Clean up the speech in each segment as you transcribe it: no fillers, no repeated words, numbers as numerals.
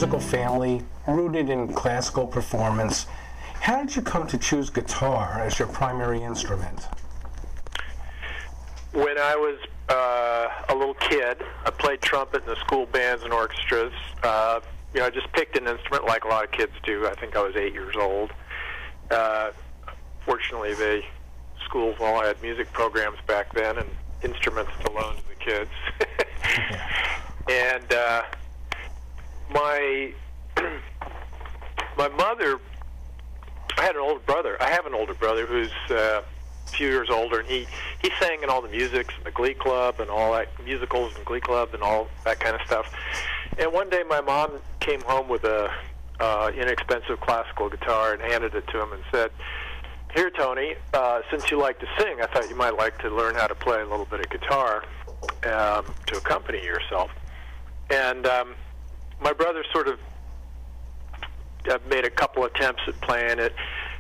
musical family rooted in classical performance. How did you come to choose guitar as your primary instrument? When I was a little kid, I played trumpet in the school bands and orchestras. You know, I just picked an instrument like a lot of kids do. I think I was 8 years old. Fortunately, the schools all had music programs back then and instruments to loan to the kids. And my mother, I had an older brother. I have an older brother who's a few years older, and he sang in all the musics and the Glee Club and all that, musicals and Glee Club and all that kind of stuff. And one day my mom came home with a inexpensive classical guitar and handed it to him and said, "Here, Tony, since you like to sing, I thought you might like to learn how to play a little bit of guitar to accompany yourself." And my brother sort of made a couple attempts at playing it.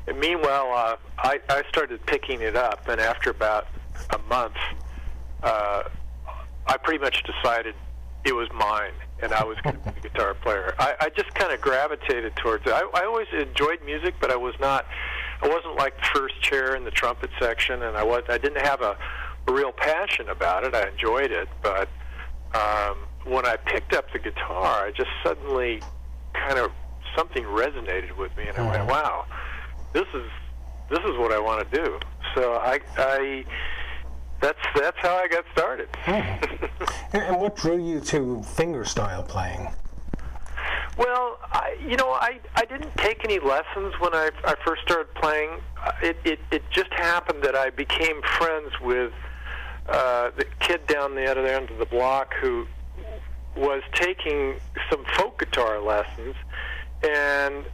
And meanwhile, I started picking it up, and after about a month, I pretty much decided it was mine, and I was going to be a guitar player. I just kind of gravitated towards it. I always enjoyed music, but I wasn't like the first chair in the trumpet section, and I didn't have a real passion about it. I enjoyed it, but when I picked up the guitar, I just suddenly kind of something resonated with me, and I went, "Wow, this is what I want to do." So that's how I got started. And what drew you to fingerstyle playing? Well, I didn't take any lessons when I first started playing. It just happened that I became friends with the kid down the other end of the block who was taking some folk guitar lessons, and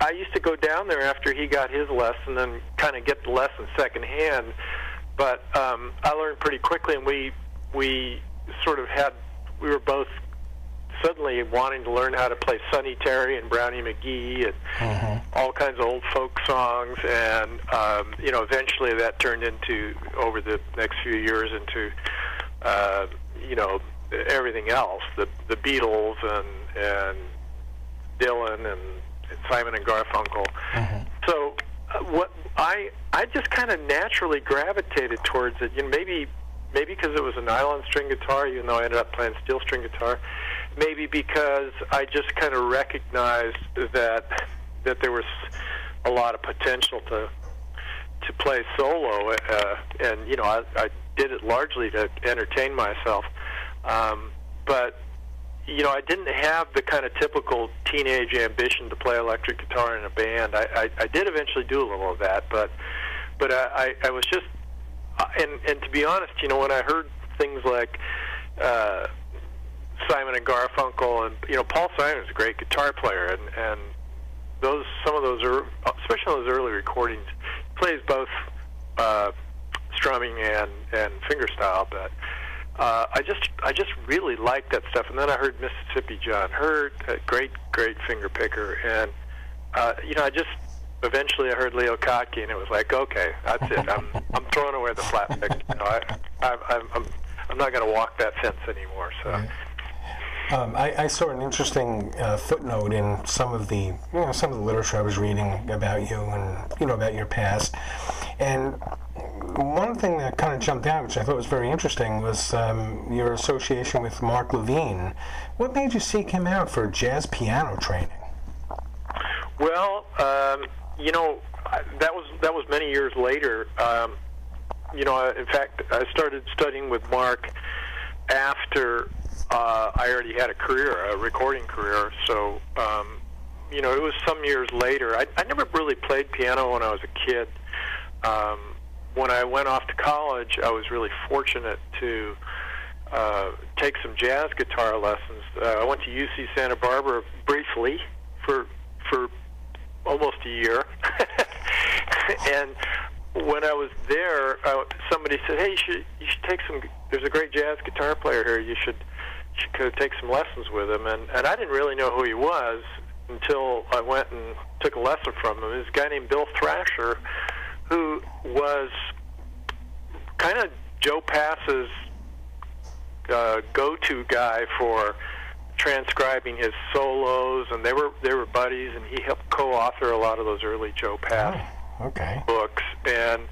I used to go down there after he got his lesson and kind of get the lesson secondhand. But I learned pretty quickly, and we were both suddenly wanting to learn how to play Sonny Terry and Brownie McGee and all kinds of old folk songs. And eventually that turned into, over the next few years, into everything else, the Beatles and Dylan and Simon and Garfunkel. So what I just kind of naturally gravitated towards it. Maybe because it was a nylon string guitar, even though I ended up playing steel string guitar. Maybe because I just kind of recognized that there was a lot of potential to play solo, and I did it largely to entertain myself. But I didn't have the kind of typical teenage ambition to play electric guitar in a band. I did eventually do a little of that, but I was just, and to be honest, when I heard things like Simon and Garfunkel, and Paul Simon is a great guitar player, and some of those are, especially those early recordings, he plays both strumming and fingerstyle, but I just really liked that stuff. And then I heard Mississippi John Hurt, a great finger picker, and eventually I heard Leo Kottke, and it was like, okay, that's it. I'm throwing away the flat pick. I'm not going to walk that fence anymore. So. I saw an interesting footnote in some of the literature I was reading about you and about your past, and one thing that kind of jumped out, which I thought was very interesting, was your association with Mark Levine. What made you seek him out for jazz piano training? Well, that was many years later. In fact, I started studying with Mark after I already had a recording career. So, it was some years later. I never really played piano when I was a kid. When I went off to college, I was really fortunate to take some jazz guitar lessons. I went to UC Santa Barbara briefly for almost a year. And when I was there, somebody said, "Hey, you should take some. There's a great jazz guitar player here. You should take some lessons with him." And I didn't really know who he was until I went and took a lesson from him. This guy named Bill Thrasher, who was kind of Joe Pass's go-to guy for transcribing his solos, and they were buddies, and he helped co-author a lot of those early Joe Pass books. And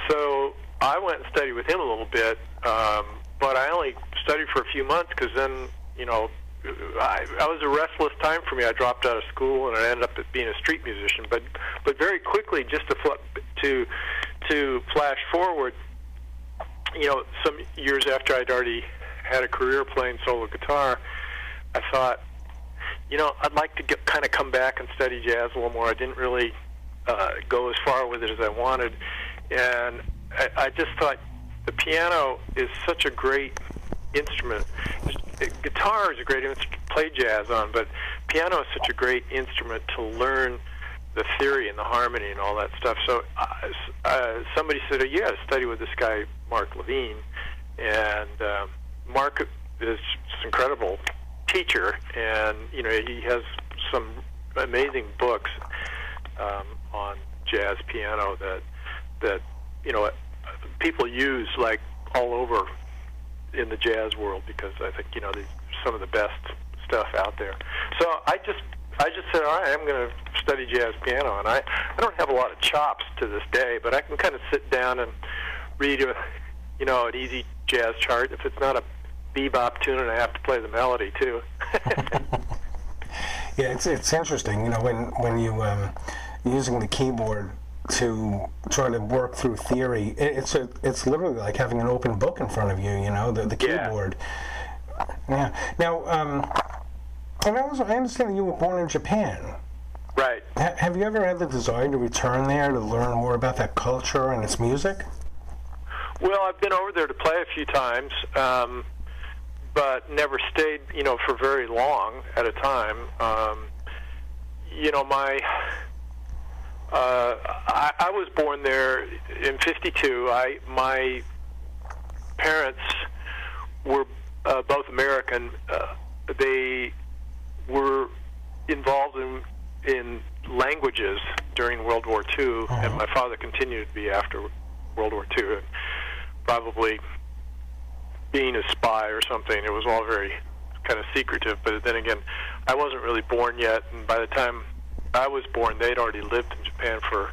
so I went and studied with him a little bit, but I only studied for a few months because then, you know, I was a restless time for me. I dropped out of school and I ended up being a street musician. But very quickly, just to flash forward, you know, some years after I'd already had a career playing solo guitar, I thought, you know, I'd like to kind of come back and study jazz a little more. I didn't really go as far with it as I wanted, and I just thought the piano is such a great instrument. Guitar is a great instrument to play jazz on, but piano is such a great instrument to learn the theory and the harmony and all that stuff. So somebody said, oh, you got to study with this guy, Mark Levine. And Mark is this incredible teacher, and, you know, he has some amazing books on jazz piano that you know, people use like all over in the jazz world, because I think, you know, these are some of the best stuff out there. So I just said, all right, I'm going to study jazz piano, and I don't have a lot of chops to this day, but I can kind of sit down and read you know, an easy jazz chart if it's not a bebop tune and I have to play the melody too. Yeah, it's interesting, you know, when you using the keyboard to try to work through theory. It's literally like having an open book in front of you, you know, the keyboard. Yeah. Now, and I understand that you were born in Japan. Right. Have you ever had the desire to return there to learn more about that culture and its music? Well, I've been over there to play a few times, but never stayed, you know, for very long at a time. You know, I was born there in '52. My parents were both American. They were involved in languages during World War II, and my father continued to be after World War II, probably being a spy or something. It was all very kind of secretive, but then again, I wasn't really born yet, and by the time I was born, they'd already lived in Japan for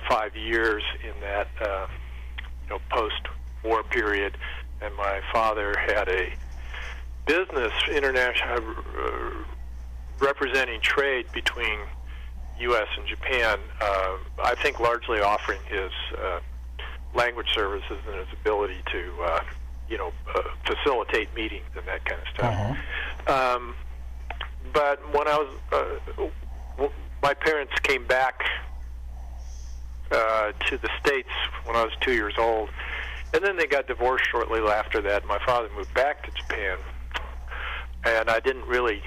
5 years in that you know, post-war period, and my father had a business international representing trade between U.S. and Japan. I think largely offering his language services and his ability to you know, facilitate meetings and that kind of stuff. But when I was my parents came back to the States when I was 2 years old, and then they got divorced shortly after that. My father moved back to Japan, and I didn't really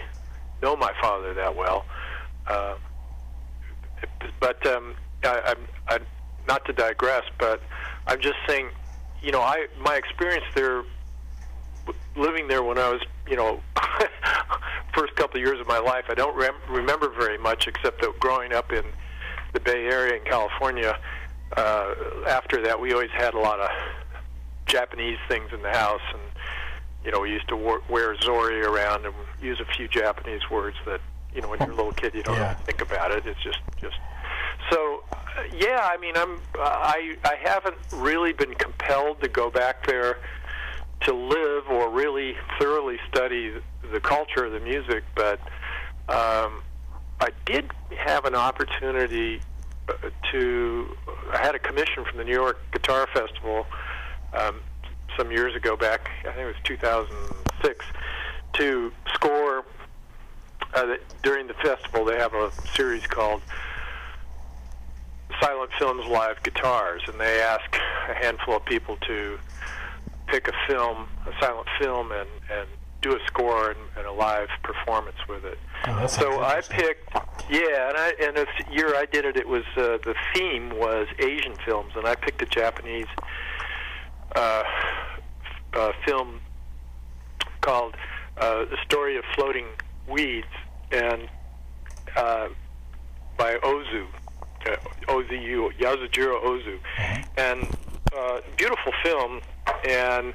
know my father that well. But I'm not to digress, but I'm just saying, you know, my experience there, living there when I was, you know, first couple of years of my life, I don't remember very much, except that growing up in the Bay Area in California, after that we always had a lot of Japanese things in the house, and, you know, we used to wear zori around and use a few Japanese words that, you know, when you're a little kid you don't really think about it. It's just so. Yeah, I mean, I haven't really been compelled to go back there to live or really thoroughly study the culture of the music, but I did have an opportunity I had a commission from the New York Guitar Festival some years ago, back, I think it was 2006, to score, during the festival they have a series called Silent Films Live Guitars, and they ask a handful of people to pick a silent film, and do a score and a live performance with it. Oh, so I picked, and this year I did it, it was, the theme was Asian films, and I picked a Japanese film called The Story of Floating Weeds, and by Ozu, Ozu, Yasujiro Ozu, and beautiful film. And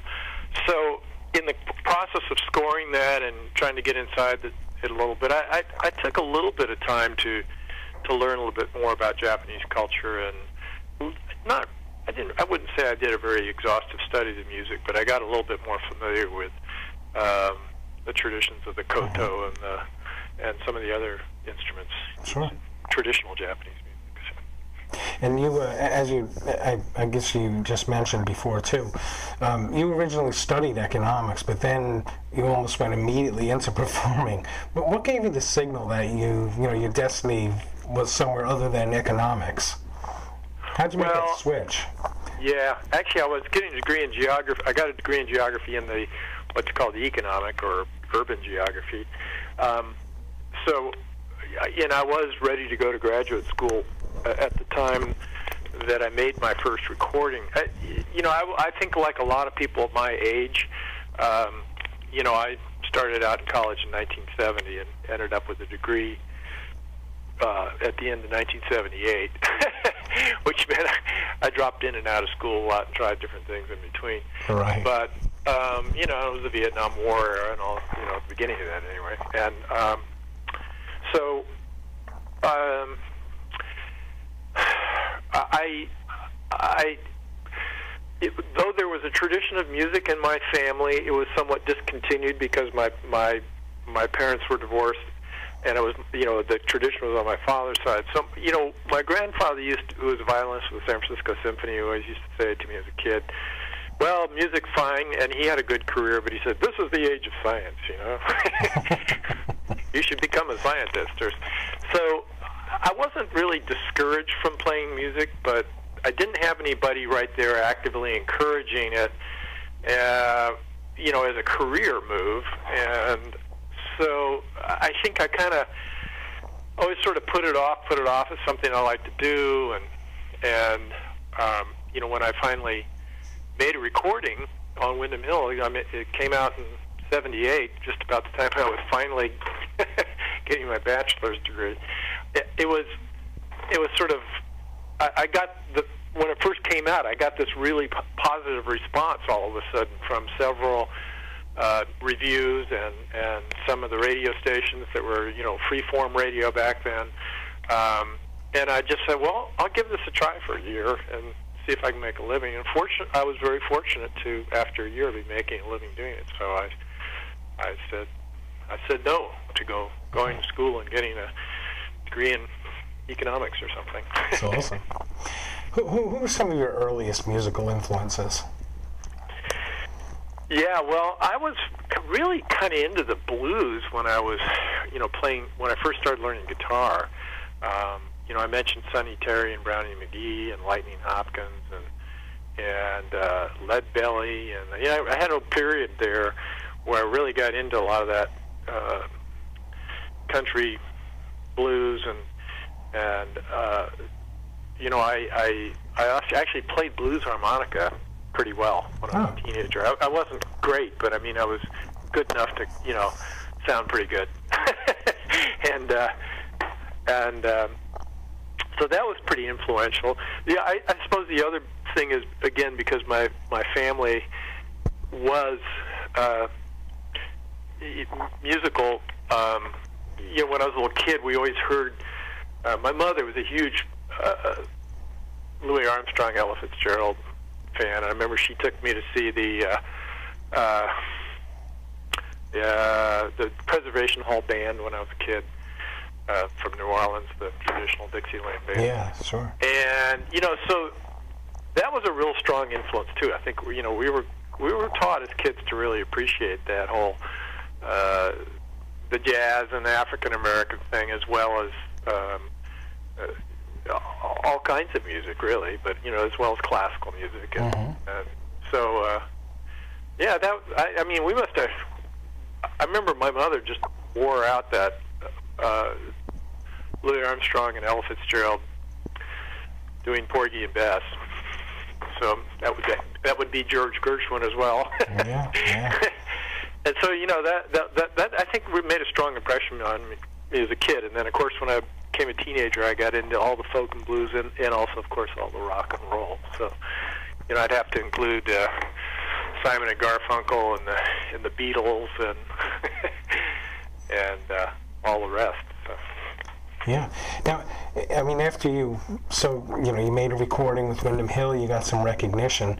so in the process of scoring that and trying to get inside it a little bit, I took a little bit of time to learn a little bit more about Japanese culture, and I wouldn't say I did a very exhaustive study of the music, but I got a little bit more familiar with the traditions of the koto and some of the other instruments, sure, traditional Japanese music. And you, I guess you just mentioned before too, you originally studied economics, but then you almost went immediately into performing. But what gave you the signal that your destiny was somewhere other than economics? How'd you make that switch? Yeah, actually, I was getting a degree in geography. I got a degree in geography in what's called the economic or urban geography. So, I was ready to go to graduate school at the time that I made my first recording. I think like a lot of people at my age, I started out in college in 1970 and ended up with a degree at the end of 1978, which meant I dropped in and out of school a lot and tried different things in between. Right. But, it was the Vietnam War era and all, at the beginning of that anyway. And though there was a tradition of music in my family, it was somewhat discontinued because my parents were divorced, and it was the tradition was on my father's side. So my grandfather who was a violinist with the San Francisco Symphony, who always used to say it to me as a kid, well, music's fine, and he had a good career, but he said, this is the age of science, You should become a scientist. So I wasn't really discouraged from playing music, but I didn't have anybody right there actively encouraging it, as a career move. And so I think I kind of always sort of put it off as something I like to do. And when I finally made a recording on Windham Hill, it came out in '78, just about the time I was finally getting my bachelor's degree. It was sort of, I got when it first came out, I got this really positive response all of a sudden from several reviews and some of the radio stations that were, free-form radio back then. And I just said, well, I'll give this a try for a year and see if I can make a living. And I was very fortunate to, after a year, be making a living doing it. So I said no to going to school and getting a degree in economics or something. That's awesome. Who were some of your earliest musical influences? Yeah, well, I was really kind of into the blues when I was, playing, when I first started learning guitar. I mentioned Sonny Terry and Brownie McGee and Lightning Hopkins and Lead Belly. And, I had a period there where I really got into a lot of that country blues and I actually played blues harmonica pretty well when I was a teenager. I wasn't great, but I was good enough to sound pretty good. and so that was pretty influential. Yeah, I suppose the other thing is, again, because my family was musical. When I was a little kid, we always heard. My mother was a huge Louis Armstrong, Ella Fitzgerald fan. I remember she took me to see the Preservation Hall Band when I was a kid from New Orleans, the traditional Dixieland band. Yeah, sure. And so that was a real strong influence too. I think we were taught as kids to really appreciate that whole the jazz and the African American thing, as well as all kinds of music, really, but as well as classical music. And so we must have. I remember my mother just wore out that Louis Armstrong and Ella Fitzgerald doing Porgy and Bess. So that would be George Gershwin as well. Yeah. And so that I think made a strong impression on me as a kid. And then of course when I became a teenager, I got into all the folk and blues and also of course all the rock and roll. So I'd have to include Simon and Garfunkel and the Beatles and and all the rest. So. Yeah. Now, I mean, after you made a recording with Windham Hill, you got some recognition.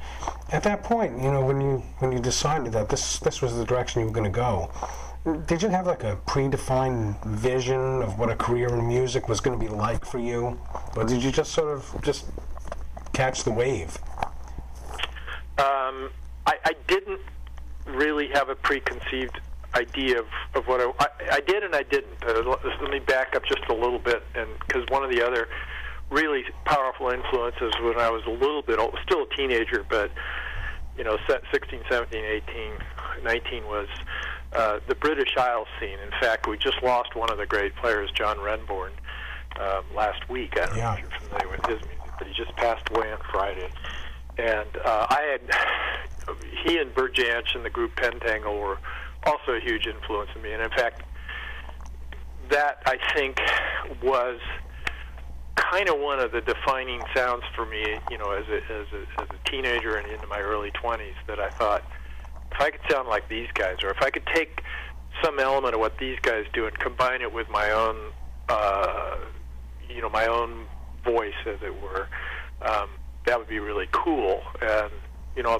At that point, when you decided that this was the direction you were going to go, did you have like a predefined vision of what a career in music was going to be like for you, or did you just sort of just catch the wave? I didn't really have a preconceived idea of what I did and I didn't. Let me back up just a little bit, and because one of the other really powerful influences when I was a little bit old, still a teenager, but 16, 17, 18, 19 was the British Isles scene. In fact, we just lost one of the great players, John Renbourn, last week. I don't know if you're familiar with his music, but he just passed away on Friday. And he and Bert Jansch and the group Pentangle were also a huge influence on me. And in fact, that I think was kind of one of the defining sounds for me, as a teenager and into my early 20s, that I thought, if I could sound like these guys, or if I could take some element of what these guys do and combine it with my own, my own voice, as it were, that would be really cool. And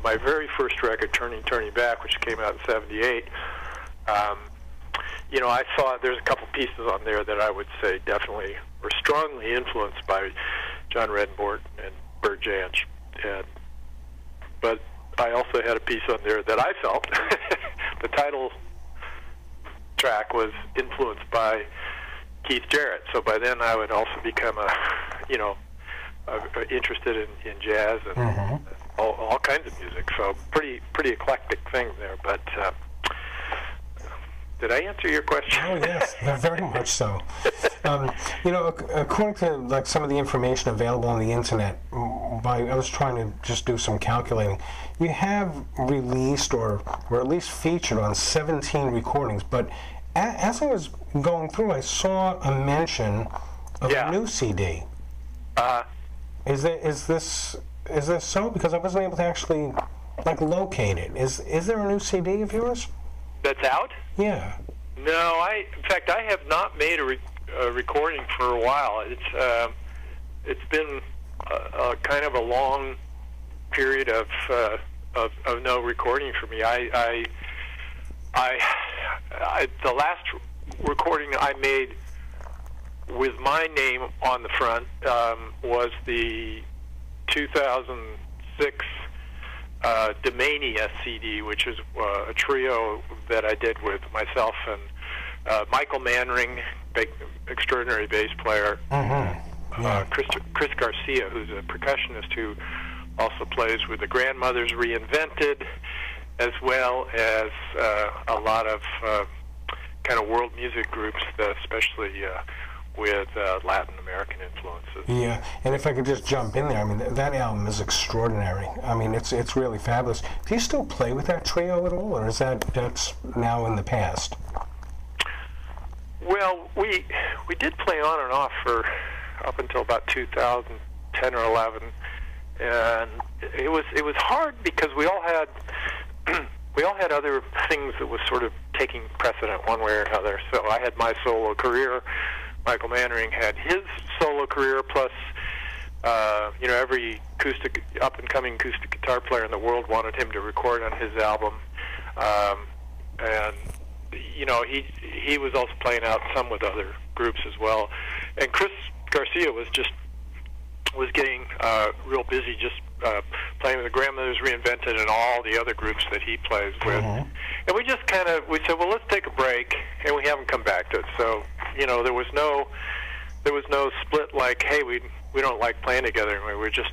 my very first record, Turning Back, which came out in '78, I thought there's a couple pieces on there that I would say definitely were strongly influenced by John Renbourn and Bert Jansch. But I also had a piece on there that I felt the title track was influenced by Keith Jarrett. So by then I would also become interested in jazz and all kinds of music. So pretty eclectic thing there. But did I answer your question? Oh yes, very much so. According to like some of the information available on the internet, I was trying to just do some calculating. You have released or at least featured on 17 recordings, but as I was going through, I saw a mention of a new CD. Is this so? Because I wasn't able to actually locate it. Is there a new CD of yours that's out? Yeah. No, in fact, I have not made a recording for a while. It's been a kind of a long period of no recording for me. The last recording I made with my name on the front was the 2006 Demania CD, which is a trio that I did with myself and Michael Manring, extraordinary bass player, Chris Garcia, who's a percussionist who also plays with the Grandmothers Reinvented, as well as a lot of kind of world music groups, especially with Latin American influences. Yeah, and if I could just jump in there, I mean, that album is extraordinary. I mean, it's really fabulous. Do you still play with that trio at all, or is that's now in the past? Well, we did play on and off for up until about 2010 or 11, and it was hard because we all had other things that was sort of taking precedent one way or another. So I had my solo career. Michael Manring had his solo career, plus every up-and-coming acoustic guitar player in the world wanted him to record on his album, and he was also playing out some with other groups as well. And Chris Garcia was getting real busy, just playing with the Grandmothers Reinvented and all the other groups that he plays with. And we just we said, well, let's take a break, and we haven't come back to it. So there was no split like, hey, we don't like playing together. And we were just,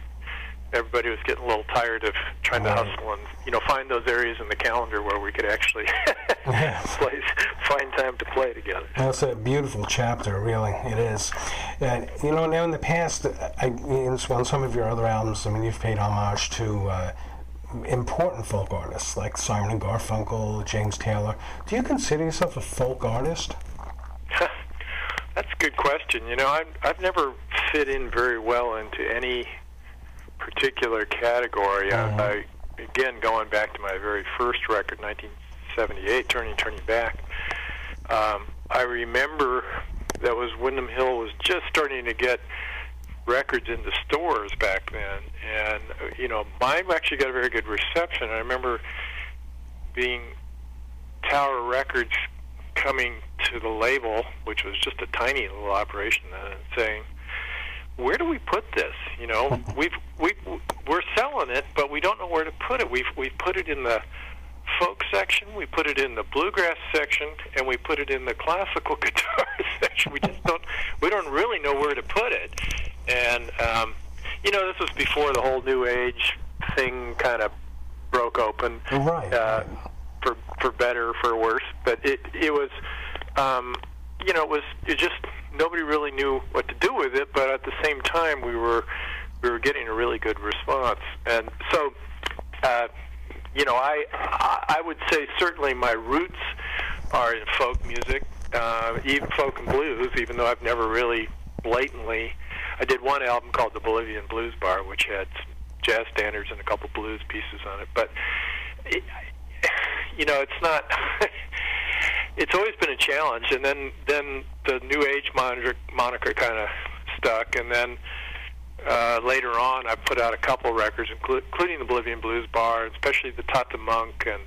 everybody was getting a little tired of trying to hustle and find those areas in the calendar where we could actually find time to play together. That's a beautiful chapter, really. It is. And now in the past, on some of your other albums, I mean, you've paid homage to important folk artists like Simon and Garfunkel, James Taylor. Do you consider yourself a folk artist? That's a good question. I've never fit in very well into any particular category. again, going back to my very first record, 1978, Turning Back, I remember that was Windham Hill was just starting to get records into stores back then, and mine actually got a very good reception. I remember being Tower Records coming to the label, which was just a tiny little operation then, and saying, where do we put this? We're selling it, but we don't know where to put it. We've put it in the folk section, we put it in the bluegrass section, and we put it in the classical guitar section. We don't really know where to put it. And this was before the whole New Age thing kind of broke open, right. For better or for worse. But it was it just nobody really knew what to do with it. But at the same time, we were getting a really good response, and so. I would say certainly my roots are in folk music, even folk and blues, even though I've never really blatantly. I did one album called The Bolivian Blues Bar, which had some jazz standards and a couple blues pieces on it. But, it's not... It's always been a challenge. And then the New Age moniker kind of stuck, and then... later on, I put out a couple records, including the Bolivian Blues Bar, especially the Tata Monk, and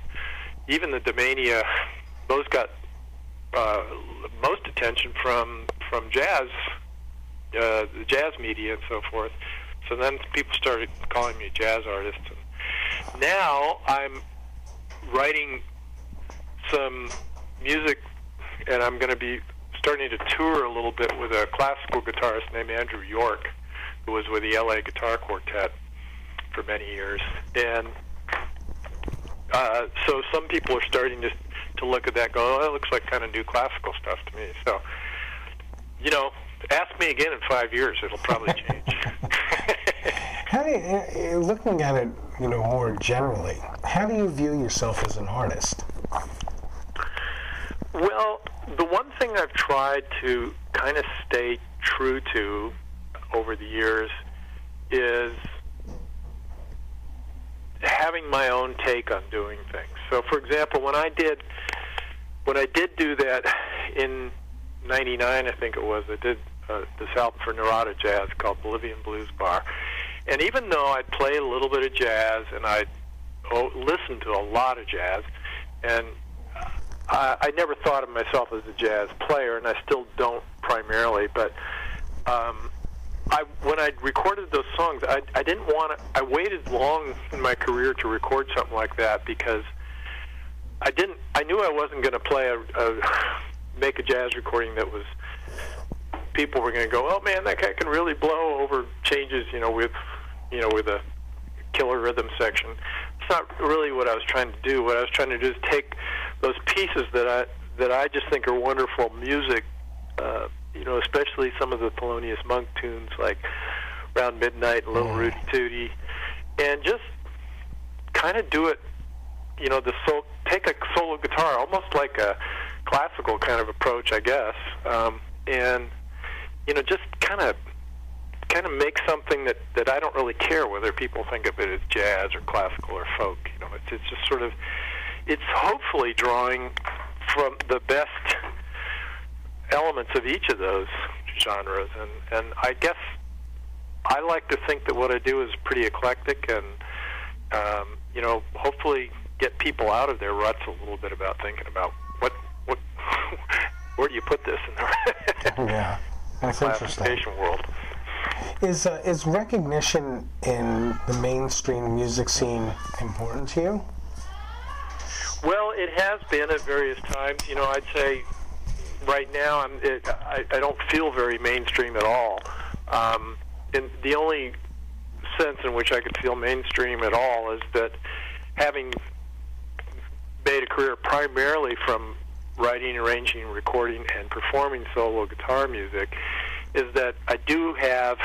even the Domania. Those got most attention from jazz, the jazz media and so forth. So then people started calling me a jazz artist. And now I'm writing some music, and I'm going to be starting to tour a little bit with a classical guitarist named Andrew York, who was with the LA Guitar Quartet for many years. And so some people are starting to look at that and go, oh, that looks like kind of new classical stuff to me. So, ask me again in 5 years, it'll probably change. How do you, looking at it, more generally, how do you view yourself as an artist? Well, the one thing I've tried to kind of stay true to over the years is having my own take on doing things. So, for example, when I did do that in '99, I think it was, I did this album for Narada Jazz called Bolivian Blues Bar. And even though I'd play a little bit of jazz and I'd listen to a lot of jazz, and I never thought of myself as a jazz player, and I still don't primarily, but when I recorded those songs, I didn't want to. I waited long in my career to record something like that because I knew I wasn't going to make a jazz recording that was. People were going to go, oh man, that guy can really blow over changes, with a killer rhythm section. It's not really what I was trying to do. What I was trying to do is take those pieces that I just think are wonderful music. Especially some of the Thelonious Monk tunes like Round Midnight and Little Rudy Tooty, and just kind of do it, take a solo guitar, almost like a classical kind of approach, I guess, and just kind of make something that I don't really care whether people think of it as jazz or classical or folk. It's just sort of, it's hopefully drawing from the best elements of each of those genres, and I guess I like to think that what I do is pretty eclectic, and hopefully get people out of their ruts a little bit about thinking about what where do you put this in the that's classification world. Is recognition in the mainstream music scene important to you? Well, it has been at various times. I'd say right now I don't feel very mainstream at all. And the only sense in which I could feel mainstream at all is that having made a career primarily from writing, arranging, recording, and performing solo guitar music, is that I do have,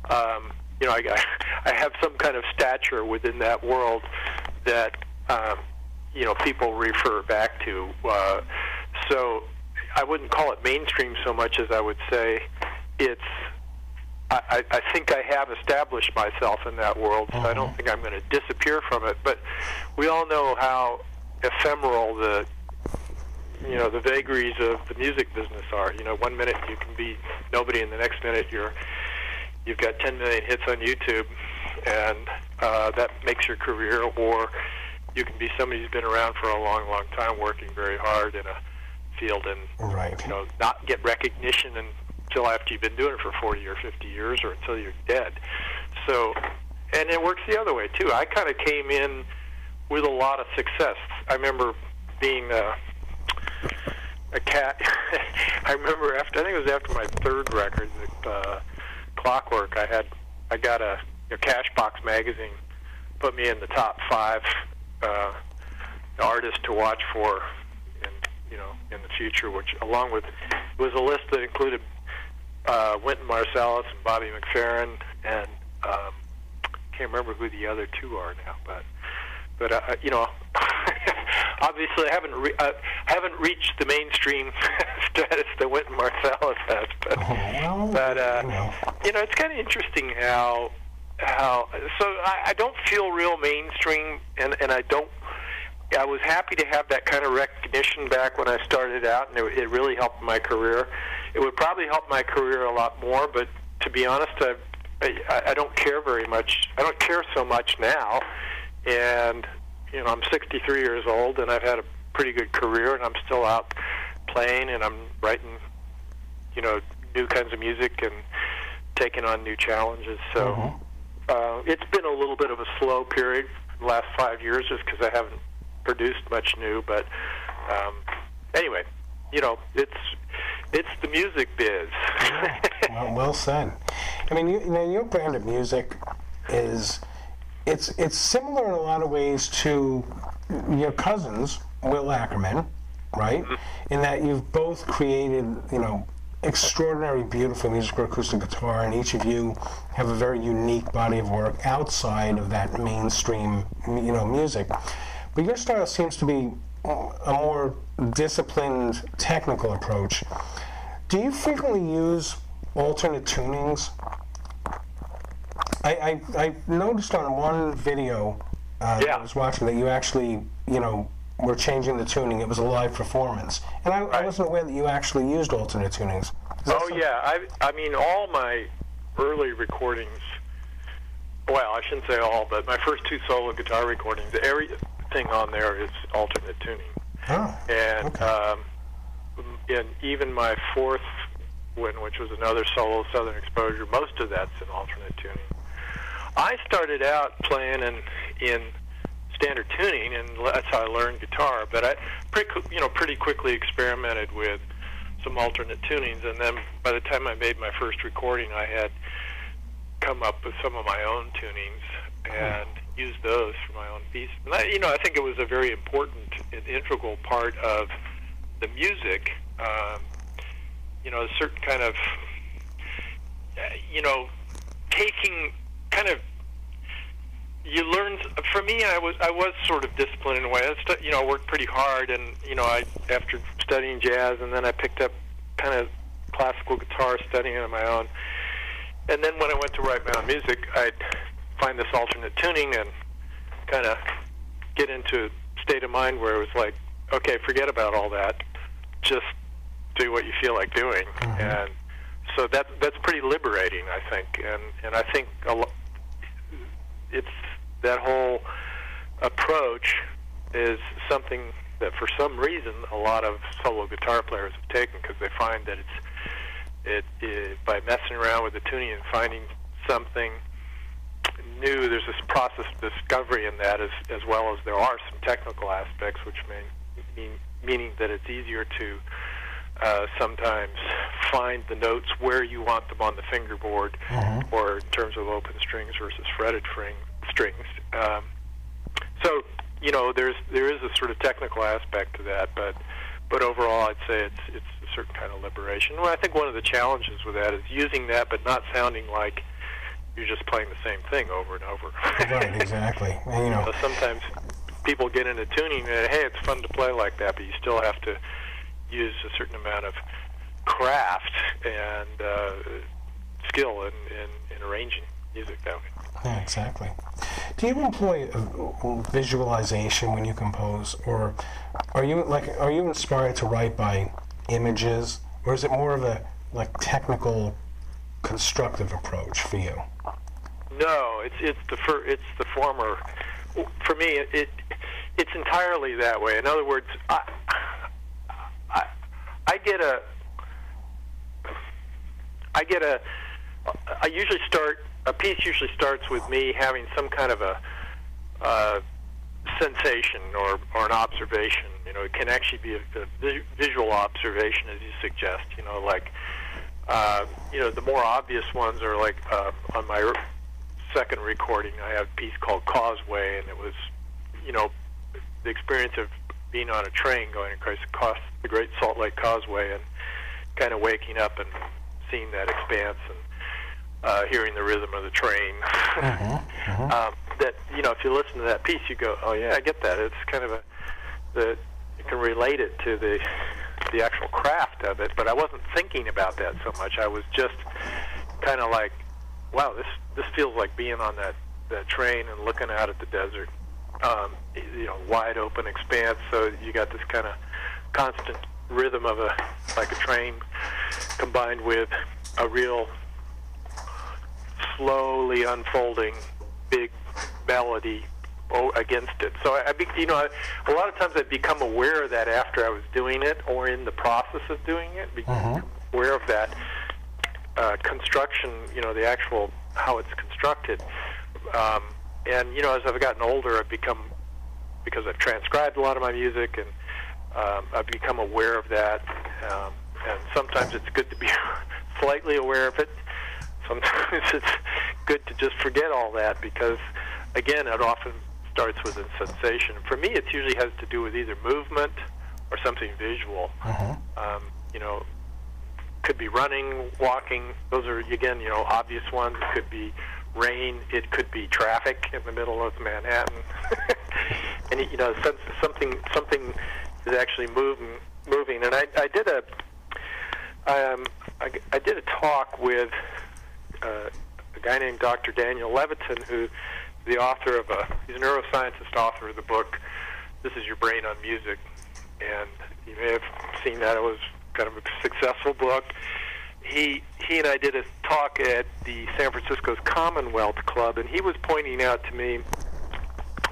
I have some kind of stature within that world that, people refer back to. So I wouldn't call it mainstream so much as I would say I think I have established myself in that world, so I don't think I'm going to disappear from it. But we all know how ephemeral the vagaries of the music business are. You know, one minute you can be nobody, and the next minute you've got 10 million hits on YouTube, and that makes your career. Or you can be somebody who's been around for a long, long time, working very hard in a field, and not get recognition until after you've been doing it for 40 or 50 years, or until you're dead. So, and it works the other way too. I kind of came in with a lot of success. I remember being a cat. I remember I think it was after my third record, Clockwork. I got a Cashbox magazine put me in the top 5 artists to watch for in the future, which along with it was a list that included Wynton Marsalis and Bobby McFerrin, and can't remember who the other 2 are now, but obviously I haven't reached the mainstream status that Wynton Marsalis has, but it's kind of interesting how so I don't feel real mainstream, and I was happy to have that kind of recognition back when I started out, and it really helped my career. It would probably help my career a lot more, but to be honest, I don't care very much. I don't care so much now, and I'm 63 years old, and I've had a pretty good career, and I'm still out playing, and I'm writing, new kinds of music and taking on new challenges. So it's been a little bit of a slow period the last 5 years, just because I haven't produced much new. But anyway, it's the music biz. Well said. I mean, your brand of music is it's similar in a lot of ways to your cousins, Will Ackerman, right? In that you've both created, extraordinary, beautiful music for acoustic guitar, and each of you have a very unique body of work outside of that mainstream, music. But your style seems to be a more disciplined, technical approach. Do you frequently use alternate tunings? I noticed on one video I was watching that you actually, were changing the tuning. It was a live performance. And I wasn't aware that you actually used alternate tunings. I mean, all my early recordings, well, I shouldn't say all, but my first 2 solo guitar recordings, everything on there is alternate tuning. Oh, and okay. And even my 4th one, which was another solo, Southern Exposure, most of that's in alternate tuning. I started out playing in standard tuning, and that's how I learned guitar. But I pretty quickly experimented with some alternate tunings, and then by the time I made my first recording, I had come up with some of my own tunings and used those for my own piece. And I think it was a very important and integral part of the music. A certain kind of, taking kind of. You learn. For me, I was sort of disciplined in a way. I worked pretty hard, and after studying jazz, and then I picked up kind of classical guitar, studying on my own. And then when I went to write my own music, I'd find this alternate tuning and kind of get into a state of mind where it was like, okay, forget about all that, just do what you feel like doing. And so that's pretty liberating, I think. And I think it's that whole approach is something that for some reason a lot of solo guitar players have taken, because they find that it by messing around with the tuning and finding something new, there's this process of discovery in that, as well as there are some technical aspects, which meaning that it's easier to sometimes find the notes where you want them on the fingerboard, or in terms of open strings versus fretted strings. So there is a sort of technical aspect to that, but overall I'd say it's a certain kind of liberation. Well, I think one of the challenges with that is using that, but not sounding like you're just playing the same thing over and over. Right, exactly. And, sometimes people get into tuning and, hey, it's fun to play like that, but you still have to use a certain amount of craft and skill in arranging music that way. Yeah, exactly. Do you employ visualization when you compose, or are you inspired to write by images, or is it more of a technical, constructive approach for you? No, it's the former. For me, it's entirely that way. In other words, a piece usually starts with me having some kind of a sensation or an observation. It can actually be a visual observation, as you suggest. The more obvious ones are on my second recording, I have a piece called Causeway, and it was, the experience of being on a train going across the Great Salt Lake Causeway and kind of waking up and seeing that expanse and hearing the rhythm of the train. That, if you listen to that piece, you go, oh yeah, I get that. It's kind of you can relate it to the actual craft of it, but I wasn't thinking about that so much. I was just kind of like, wow, this feels like being on that train and looking out at the desert. Wide open expanse, so you got this kind of constant rhythm of a train combined with a real slowly unfolding big melody against it. So a lot of times I become aware of that after I was doing it or in the process of doing it, become aware of that construction, the actual how it's constructed. And as I've gotten older, I've become, because I've transcribed a lot of my music, and I've become aware of that. And sometimes it's good to be slightly aware of it. Sometimes it's good to just forget all that, because, again, it often starts with a sensation. For me, it usually has to do with either movement or something visual. Could be running, walking. Those are, again, obvious ones. It could be rain. It could be traffic in the middle of Manhattan. And something is actually moving. And I did a talk with a guy named Dr. Daniel Levitin, who's the author of he's a neuroscientist, author of the book "This Is Your Brain on Music," and you may have seen that. It was kind of a successful book. He and I did a talk at the San Francisco's Commonwealth Club, and he was pointing out to me,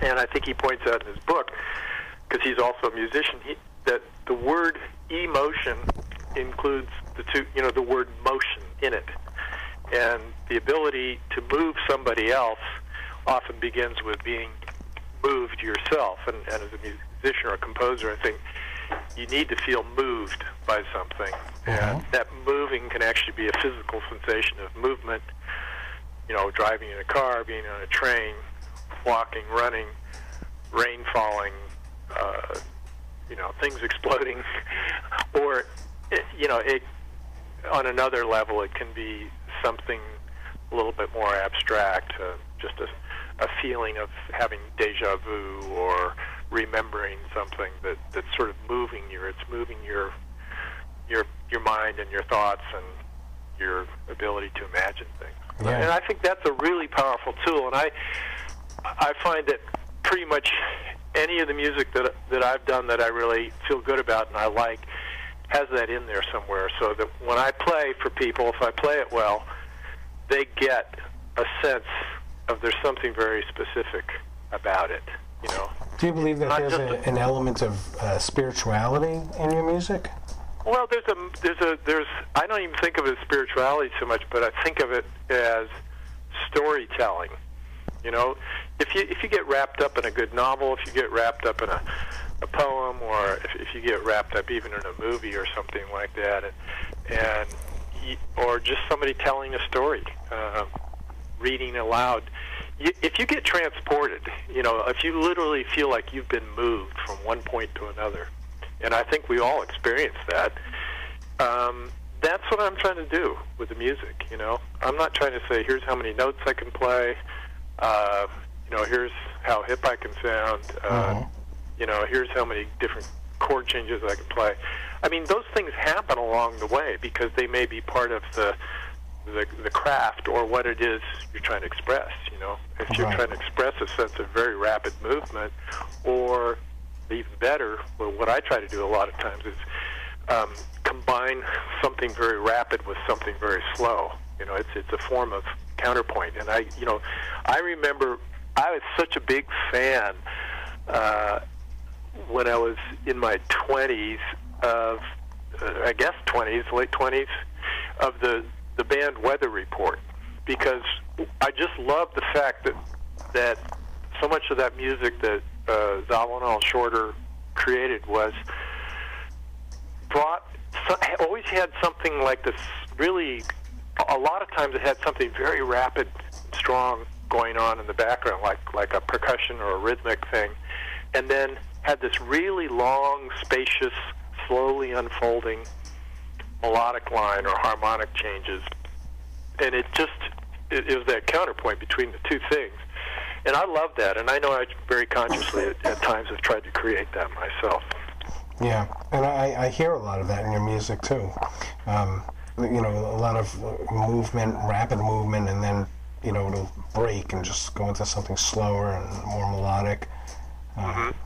and I think he points out in his book, because he's also a musician, that the word emotion includes the word motion in it. And the ability to move somebody else often begins with being moved yourself. And as a musician or a composer, I think you need to feel moved by something. And that moving can actually be a physical sensation of movement, driving in a car, being on a train, walking, running, rain falling, things exploding, or, on another level, it can be something a little bit more abstract, just a feeling of having deja vu or remembering something that's sort of moving you. It's moving your mind and your thoughts and your ability to imagine things. Yeah. And I think that's a really powerful tool. And I find that pretty much any of the music that I've done that I really feel good about and I like has that in there somewhere, so that when I play for people, if I play it well, they get a sense of there's something very specific about it. Do you believe that there's an element of spirituality in your music? Well, there's I don't even think of it as spirituality so much, but I think of it as storytelling. If you get wrapped up in a good novel, if you get wrapped up in a poem, or if you get wrapped up even in a movie or something like that, or just somebody telling a story, reading aloud, if you get transported, if you literally feel like you've been moved from one point to another, and I think we all experience that, that's what I'm trying to do with the music. I'm not trying to say, here's how many notes I can play, here's how hip I can sound, here's how many different chord changes I can play. I mean, those things happen along the way because they may be part of the the craft or what it is you're trying to express. If you're trying to express a sense of very rapid movement, or even better, well, what I try to do a lot of times is combine something very rapid with something very slow. It's a form of counterpoint. And I remember I was such a big fan when I was in my 20s of, late 20s, of the band Weather Report, because I just loved the fact that so much of that music that Zawinul Shorter created always had something like this. Really, a lot of times it had something very rapid, strong going on in the background, like a percussion or a rhythmic thing, and then had this really long, spacious, slowly unfolding melodic line or harmonic changes, and it was that counterpoint between the two things. And I love that, and I know I very consciously at times have tried to create that myself. Yeah, and I hear a lot of that in your music too. A lot of movement, rapid movement, and then it'll break and just go into something slower and more melodic.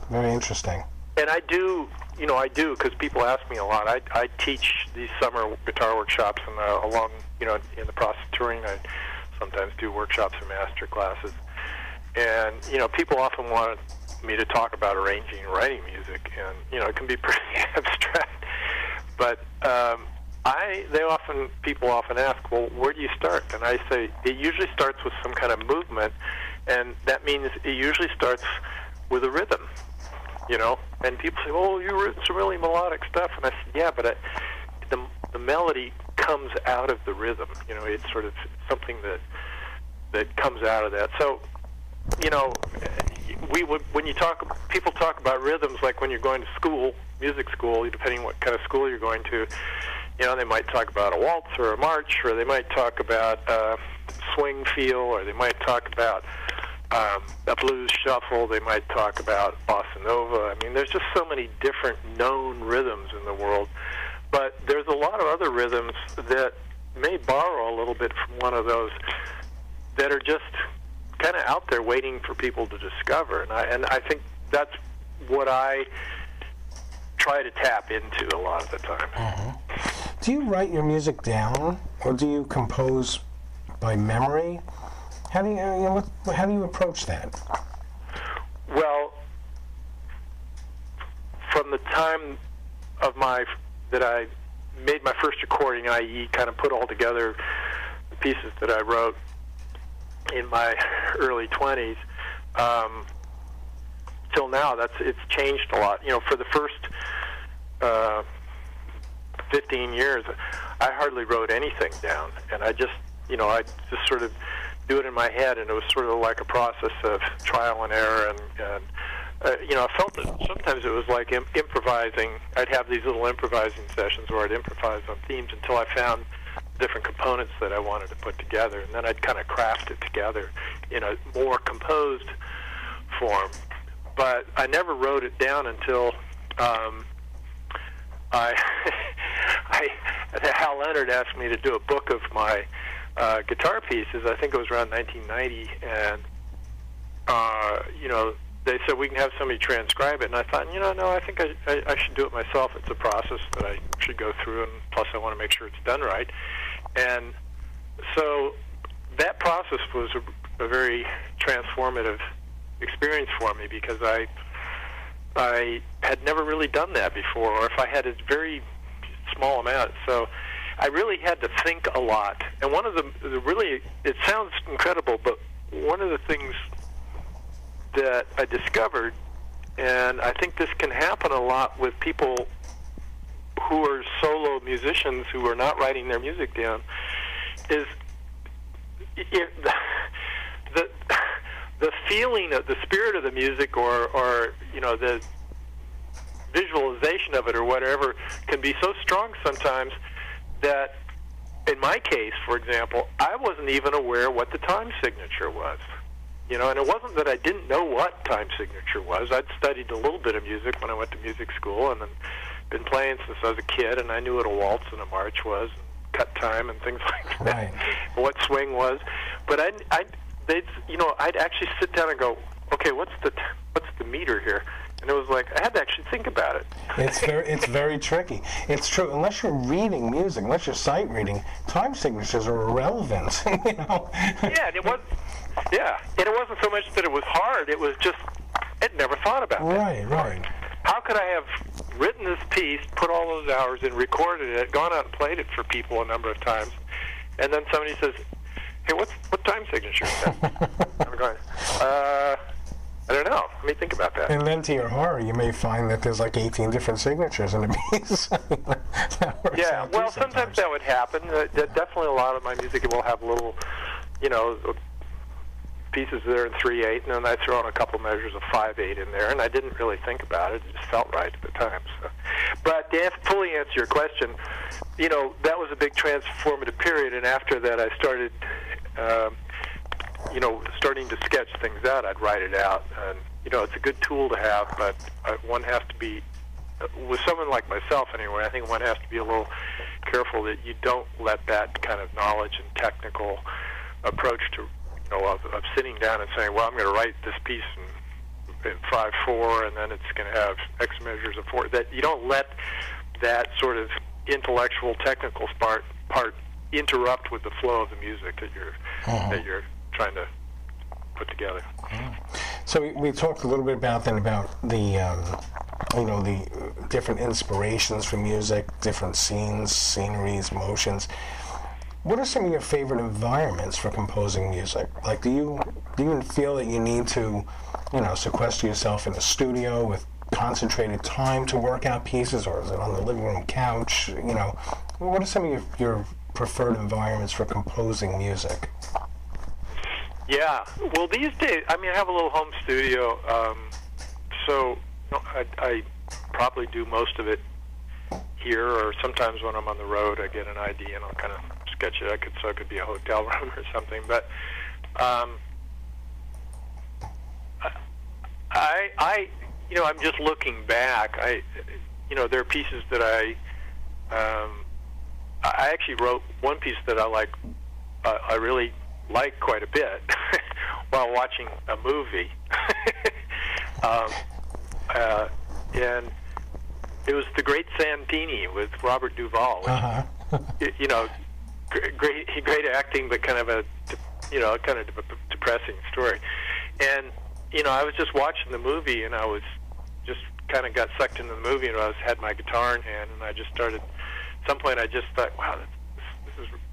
Very interesting. And I do, because people ask me a lot. I teach these summer guitar workshops, and along, in the process of touring, I sometimes do workshops or master classes. And, people often want me to talk about arranging and writing music, and, it can be pretty abstract. But people often ask, well, where do you start? And I say, it usually starts with some kind of movement, and that means it usually starts with a rhythm, And people say, oh, you wrote some really melodic stuff. And I said, yeah, but the melody comes out of the rhythm. It's sort of something that comes out of that. So, people talk about rhythms like when you're going to school, music school, depending what kind of school you're going to, they might talk about a waltz or a march, or they might talk about swing feel, or they might talk about a blues shuffle, they might talk about bossa nova. I mean, there's just so many different known rhythms in the world, but there's a lot of other rhythms that may borrow a little bit from one of those that are just kind of out there waiting for people to discover. And I think that's what I try to tap into a lot of the time. Do you write your music down, or do you compose by memory? How do you approach that? Well, from the time that I made my first recording, i.e., kind of put all together the pieces that I wrote in my early 20s, till now, it's changed a lot. For the first 15 years, I hardly wrote anything down, and I just sort of do it in my head, and it was sort of like a process of trial and error, and I felt that sometimes it was like improvising. I'd have these little improvising sessions where I'd improvise on themes until I found different components that I wanted to put together, and then I'd kind of craft it together in a more composed form. But I never wrote it down until Hal Leonard asked me to do a book of my guitar pieces. I think it was around 1990, and they said we can have somebody transcribe it, and I thought, no, I think I should do it myself. It's a process that I should go through, and plus I want to make sure it's done right. And so that process was a very transformative experience for me, because I had never really done that before, or if I had a very small amount. So I really had to think a lot. And one of the really, it sounds incredible, but one of the things that I discovered, and I think this can happen a lot with people who are solo musicians who are not writing their music down, is the feeling of the spirit of the music, or the visualization of it, or whatever, can be so strong sometimes that, in my case, for example, I wasn't even aware what the time signature was. And it wasn't that I didn't know what time signature was. I'd studied a little bit of music when I went to music school, and then been playing since I was a kid, and I knew what a waltz and a march was, and cut time and things like that, right. what swing was. But I'd actually sit down and go, okay, what's the meter here? And it was like I had to actually think about it. It's very tricky. It's true. Unless you're reading music, unless you're sight reading, time signatures are irrelevant. You know. Yeah, and it was. Yeah, and it wasn't so much that it was hard. It was just I'd never thought about that. Right. How could I have written this piece, put all those hours in, recorded it, gone out and played it for people a number of times, and then somebody says, "Hey, what time signature is that?" I'm going, I don't know. Let me think about that. And then, to your horror, you may find that there's like 18 different signatures in a piece. Yeah, well, sometimes that would happen. Definitely, a lot of my music will have little, pieces that are in 3/8, and then I throw in a couple measures of 5/8 in there, and I didn't really think about it. It just felt right at the time. So. But to fully answer your question, that was a big transformative period, and after that, I started. Starting to sketch things out, I'd write it out. And, it's a good tool to have, but one has to be, with someone like myself anyway, I think one has to be a little careful that you don't let that kind of knowledge and technical approach to, of sitting down and saying, well, I'm going to write this piece in 5/4, and then it's going to have X measures of 4. That you don't let that sort of intellectual, technical part interrupt with the flow of the music that you're trying to put together. So we talked a little bit about the the different inspirations for music, different scenes, sceneries, motions. What are some of your favorite environments for composing music? Like, do you feel that you need to, sequester yourself in a studio with concentrated time to work out pieces, or is it on the living room couch? What are some of your preferred environments for composing music? Yeah, well, these days, I have a little home studio, so I probably do most of it here, or sometimes when I'm on the road, I get an idea and I'll kind of sketch it. So it could be a hotel room or something. But I'm just looking back. There are pieces that I actually wrote one piece that I really like quite a bit while watching a movie. And it was The Great Santini with Robert Duvall. Great acting, but kind of a depressing story. And I was just watching the movie, and I was just kind of got sucked into the movie, and I had my guitar in hand, and I just started. At some point, I just thought, wow,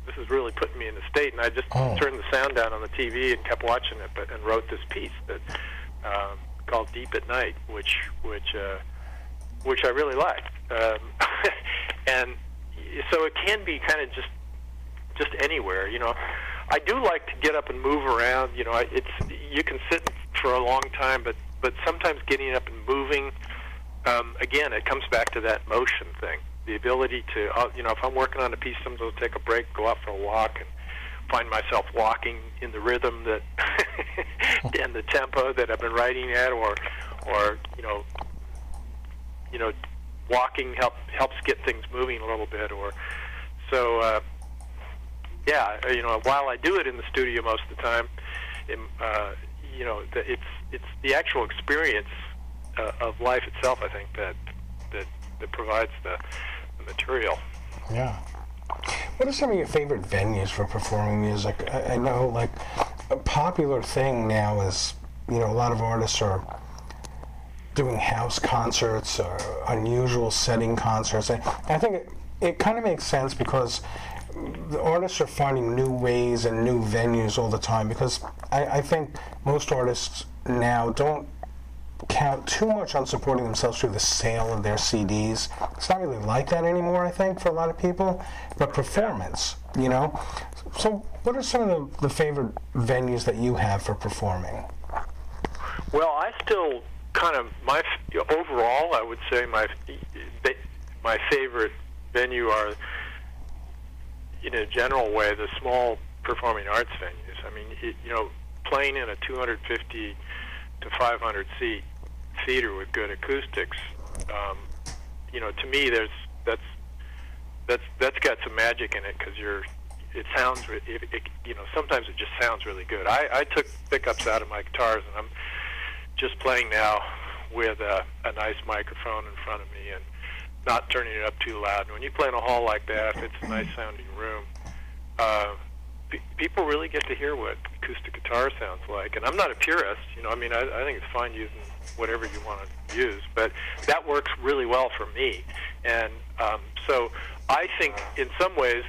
this is really putting me in a state, and I just turned the sound down on the TV and kept watching it, and wrote this piece that called "Deep at Night," which I really liked, and so it can be kind of just anywhere. I do like to get up and move around. You can sit for a long time, but sometimes getting up and moving. Again, it comes back to that motion thing. The ability to, if I'm working on a piece, sometimes I'll take a break, go out for a walk, and find myself walking in the rhythm that and the tempo that I've been writing at, or walking helps get things moving a little bit, or so. While I do it in the studio most of the time, it's the actual experience of life itself, I think, that provides the material. Yeah. What are some of your favorite venues for performing music? I know, like, a popular thing now is, a lot of artists are doing house concerts or unusual setting concerts. I think it kind of makes sense because the artists are finding new ways and new venues all the time, because I think most artists now don't count too much on supporting themselves through the sale of their CDs. It's not really like that anymore, I think, for a lot of people, but performance, So what are some of the favorite venues that you have for performing? Well, I still kind of, overall, I would say my favorite venue are, in a general way, the small performing arts venues. Playing in a 250 to 500 seat theater with good acoustics, to me, that's got some magic in it because it sounds, sometimes it just sounds really good. I took pickups out of my guitars, and I'm just playing now with a nice microphone in front of me and not turning it up too loud. And when you play in a hall like that, if it's a nice sounding room, people really get to hear what acoustic guitar sounds like. And I'm not a purist, I think it's fine using whatever you want to use, but that works really well for me. And so I think in some ways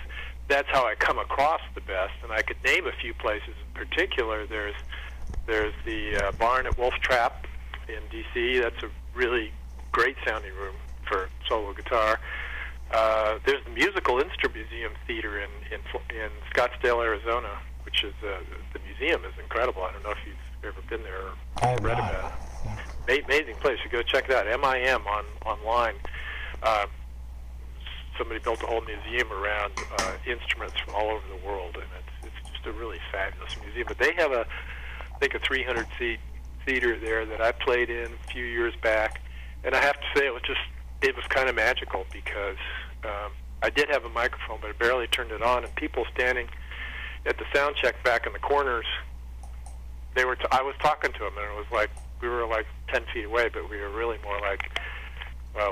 that's how I come across the best. And I could name a few places in particular. There's the barn at Wolf Trap in D.C. That's a really great sounding room for solo guitar. There's the Musical Instrument Museum Theater in Scottsdale, Arizona, which is the museum is incredible. I don't know if you've ever been there or read about it. Amazing place. You go check it out. MIM online. Somebody built a whole museum around instruments from all over the world, and it's just a really fabulous museum. But they have I think a 300-seat theater there that I played in a few years back, and I have to say it was kind of magical because I did have a microphone, but I barely turned it on, and people standing at the sound check back in the corners, I was talking to them, and it was like we were like 10 feet away, but we were really more like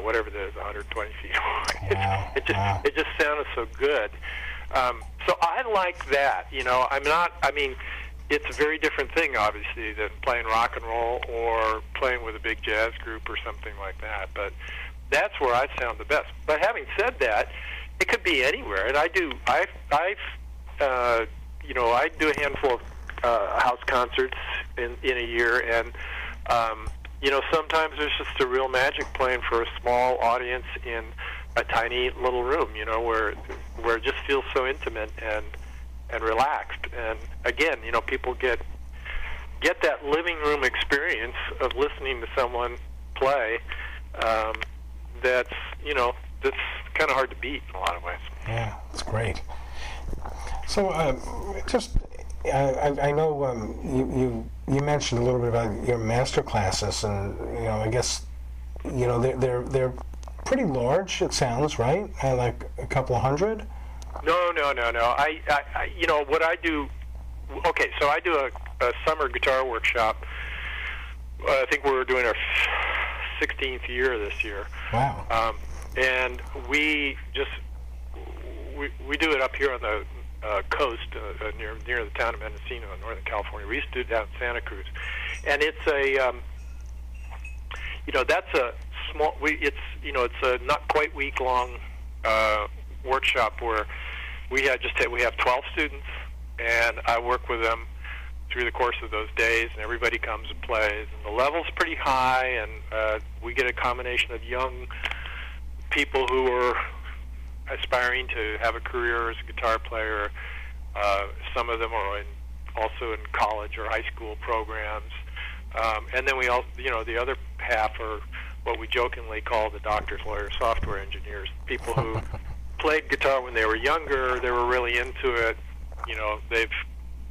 whatever it is, 120 feet away. Wow. It just sounded so good. So I like that. It's a very different thing, obviously, than playing rock and roll or playing with a big jazz group or something like that. But that's where I sound the best. But having said that, it could be anywhere. And I do a handful of house concerts in a year, and sometimes there's just a real magic playing for a small audience in a tiny little room, where it just feels so intimate and relaxed. And again, people get that living room experience of listening to someone play. That's kind of hard to beat in a lot of ways. Yeah, that's great. So, I know you mentioned a little bit about your master classes, and I guess they're pretty large. It sounds right, like a couple of hundred. No. I what I do. Okay, so I do a summer guitar workshop. I think we're doing our 16th year this year. Wow. And we do it up here on the coast near the town of Mendocino in Northern California. We used to do it down in Santa Cruz, and it's that's a small. It's a not quite week long workshop where we have 12 students, and I work with them through the course of those days, and everybody comes and plays, and the level's pretty high, and we get a combination of young people who are aspiring to have a career as a guitar player. Some of them are also in college or high school programs, and then we all, the other half are what we jokingly call the doctors, lawyers, software engineers. People who played guitar when they were younger, they were really into it.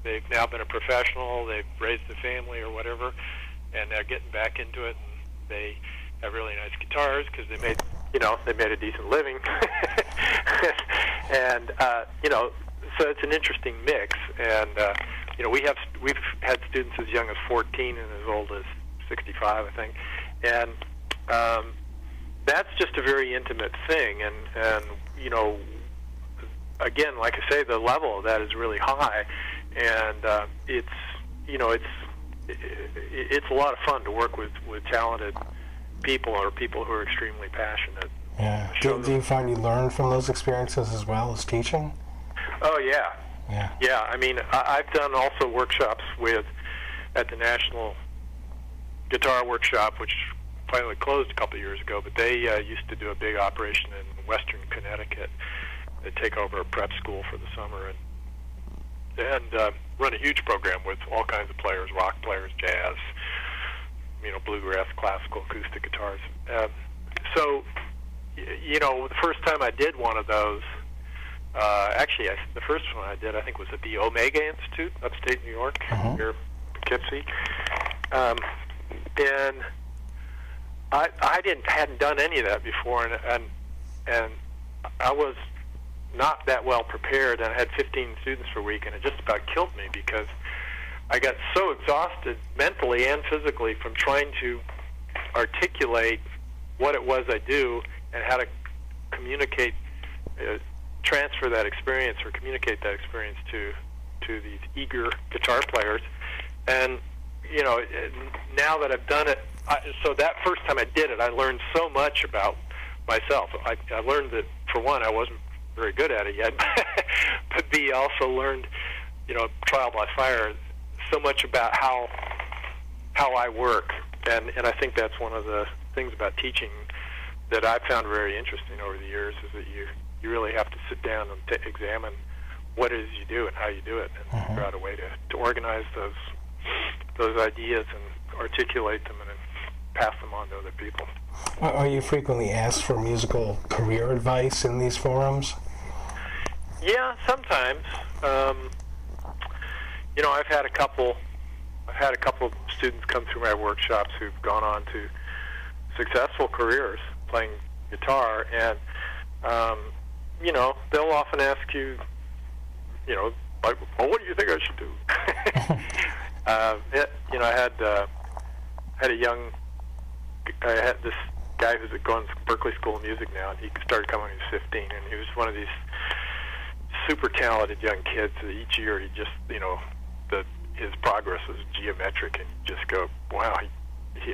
They've now been a professional, they've raised a family or whatever, and they're getting back into it. And they have really nice guitars because they made a decent living, and so it's an interesting mix. And we've had students as young as 14 and as old as 65, I think, and that's just a very intimate thing. And again, like I say, the level of that is really high, and it's a lot of fun to work with talented people or people who are extremely passionate. Yeah. Do you find you learn from those experiences as well as teaching? Oh yeah. Yeah. Yeah. I've done also workshops at the National Guitar Workshop, which finally closed a couple of years ago, but they used to do a big operation in Western Connecticut. They take over a prep school for the summer and run a huge program with all kinds of players, rock players, jazz, bluegrass, classical, acoustic guitars. So the first time I did one of those, the first one I did, I think, was at the Omega Institute, upstate New York, near Poughkeepsie. And I hadn't done any of that before, and I was not that well prepared, and I had 15 students per week, and it just about killed me because I got so exhausted mentally and physically from trying to articulate what it was I do and how to communicate, transfer that experience or communicate that experience to these eager guitar players. And, you know, now that I've done it, so that first time I did it, I learned so much about myself. I learned that, for one, I wasn't very good at it yet, but B, I also learned, you know, trial by fire, so much about how I work. And I think that's one of the things about teaching that I've found very interesting over the years, is that you really have to sit down and examine what it is you do and how you do it, and figure out a way to organize those ideas and articulate them and then pass them on to other people. Are you frequently asked for musical career advice in these forums? Yeah, sometimes. You know, I've had a couple of students come through my workshops who've gone on to successful careers playing guitar, and you know, they'll often ask you, you know, like, well, what do you think I should do? You know, I had this guy who's going to Berklee School of Music now, and he started coming when he was 15, and he was one of these super talented young kids that each year he just, you know, his progress was geometric, and you just go, wow,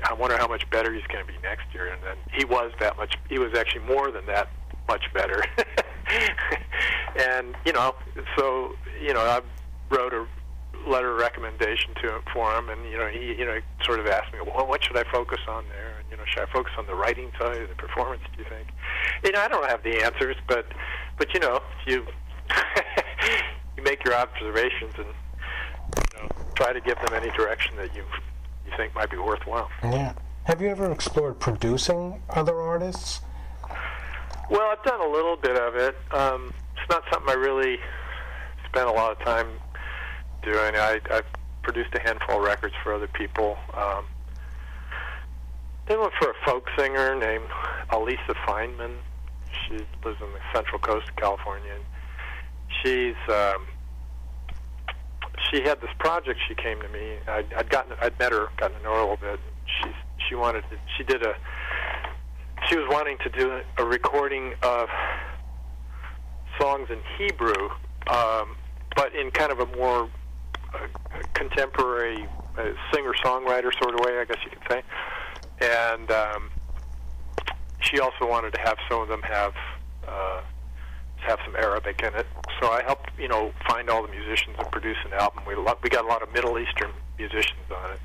I wonder how much better he's going to be next year. And then he was actually more than that much better. And, you know, so, you know, I wrote a letter of recommendation for him, and, you know, he sort of asked me, well, what should I focus on there? And, you know, should I focus on the writing side or the performance, do you think? You know, I don't have the answers, but you know, you make your observations and, you know, try to give them any direction that you think might be worthwhile. Yeah. Have you ever explored producing other artists? Well, I've done a little bit of it. It's not something I really spent a lot of time doing. I've produced a handful of records for other people. Did one for a folk singer named Alisa Feynman. She lives on the Central Coast of California. She had this project. She came to me. I'd met her, gotten to know her a little bit. She was wanting to do a recording of songs in Hebrew, but in kind of a more contemporary singer-songwriter sort of way, I guess you could say. And she also wanted to have some of them have some Arabic in it. So I helped, you know, find all the musicians and produce an album. We got a lot of Middle Eastern musicians on it,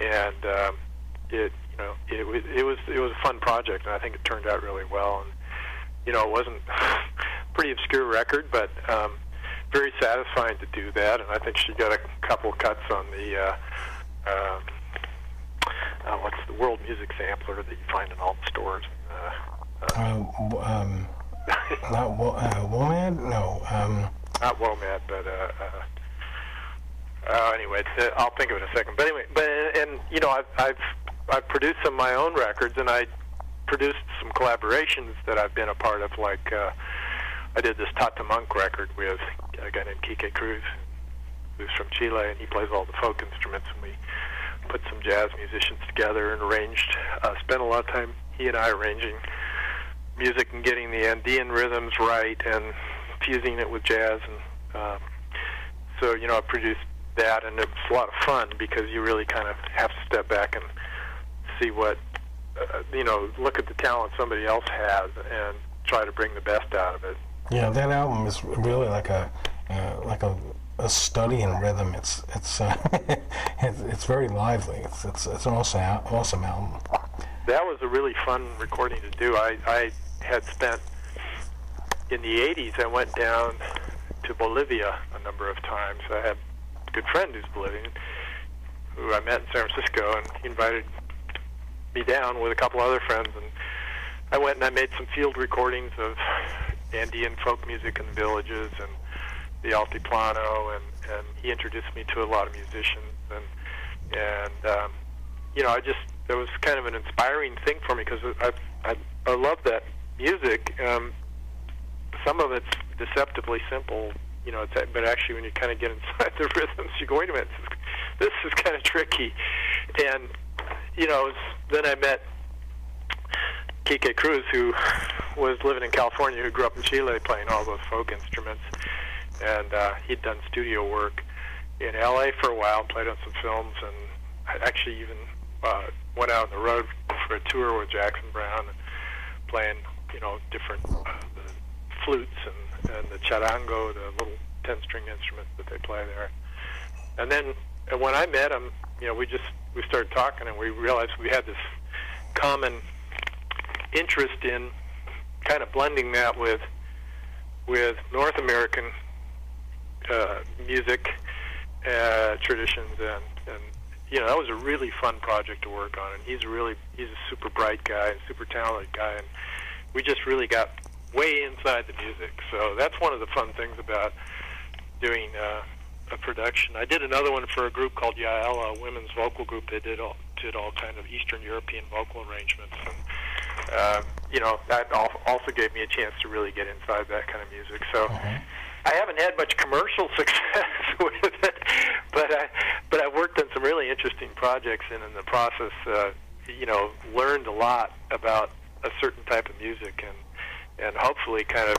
and it was a fun project, and I think it turned out really well. And you know, it wasn't pretty obscure record, but very satisfying to do that. And I think she got a couple cuts on the what's the World Music Sampler that you find in all the stores. Not WOMAD? No. Not WOMAD, but anyway, I'll think of it in a second. But anyway, and you know, I've produced some of my own records, and I produced some collaborations that I've been a part of. Like I did this Tata Monk record with a guy named Kike Cruz, who's from Chile, and he plays all the folk instruments, and we put some jazz musicians together and arranged. Spent a lot of time, he and I, arranging music and getting the Andean rhythms right and fusing it with jazz. And so, you know, I produced that, and it was a lot of fun because you really kind of have to step back and see what, you know, look at the talent somebody else has and try to bring the best out of it. Yeah, that album is really like a study in rhythm. It's it's very lively. It's an awesome album. That was a really fun recording to do. I had spent, in the 80s, I went down to Bolivia a number of times. I had a good friend who's Bolivian, who I met in San Francisco, and he invited me down with a couple other friends, and I went and I made some field recordings of Andean folk music in the villages and the altiplano, and he introduced me to a lot of musicians, and you know, it was kind of an inspiring thing for me because I love that music. Some of it's deceptively simple, but actually when you kind of get inside the rhythms, you go, wait a minute, this is kind of tricky. And, then I met Kike Cruz, who was living in California, who grew up in Chile playing all those folk instruments. And he'd done studio work in L.A. for a while, played on some films, and I actually even went out on the road for a tour with Jackson Browne and playing, different the flutes and the charango, the little 10-string instruments that they play there. And then when I met him, we started talking, and we realized we had this common interest in kind of blending that with North American music traditions, and that was a really fun project to work on. And he's a super bright guy, super talented guy, and we just really got way inside the music. So that's one of the fun things about doing a production. I did another one for a group called Yael, a women's vocal group. They did all kind of Eastern European vocal arrangements, and that also gave me a chance to really get inside that kind of music. So I haven't had much commercial success with it, but I've worked on some really interesting projects, and in the process, learned a lot about a certain type of music, and hopefully kind of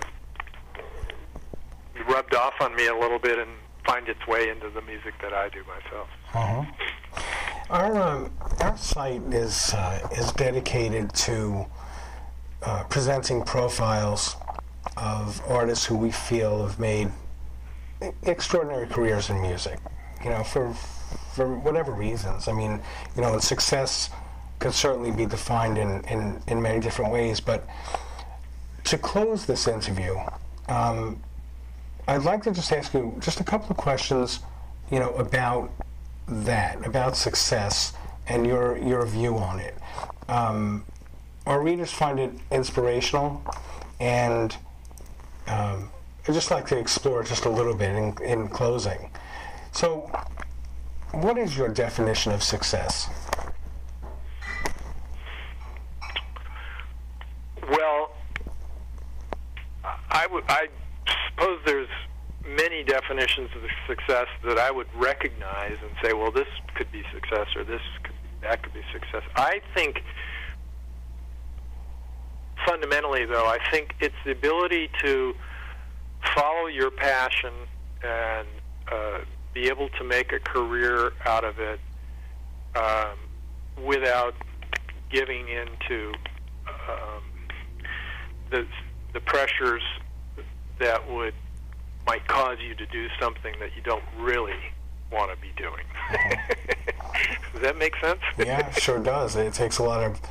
rubbed off on me a little bit and find its way into the music that I do myself. Our site is dedicated to presenting profiles of artists who we feel have made extraordinary careers in music, for whatever reasons. I mean, success can certainly be defined in many different ways, but to close this interview, I'd like to just ask you just a couple of questions, about that, about success and your view on it. Our readers find it inspirational, and I'd just like to explore just a little bit in closing. So, what is your definition of success? Well, I suppose there's many definitions of success that I would recognize and say, well, this could be success, or that could be success. I think, fundamentally, though, I think it's the ability to follow your passion and be able to make a career out of it without giving into the pressures that might cause you to do something that you don't really want to be doing. Does that make sense? Yeah, it sure does. It takes a lot of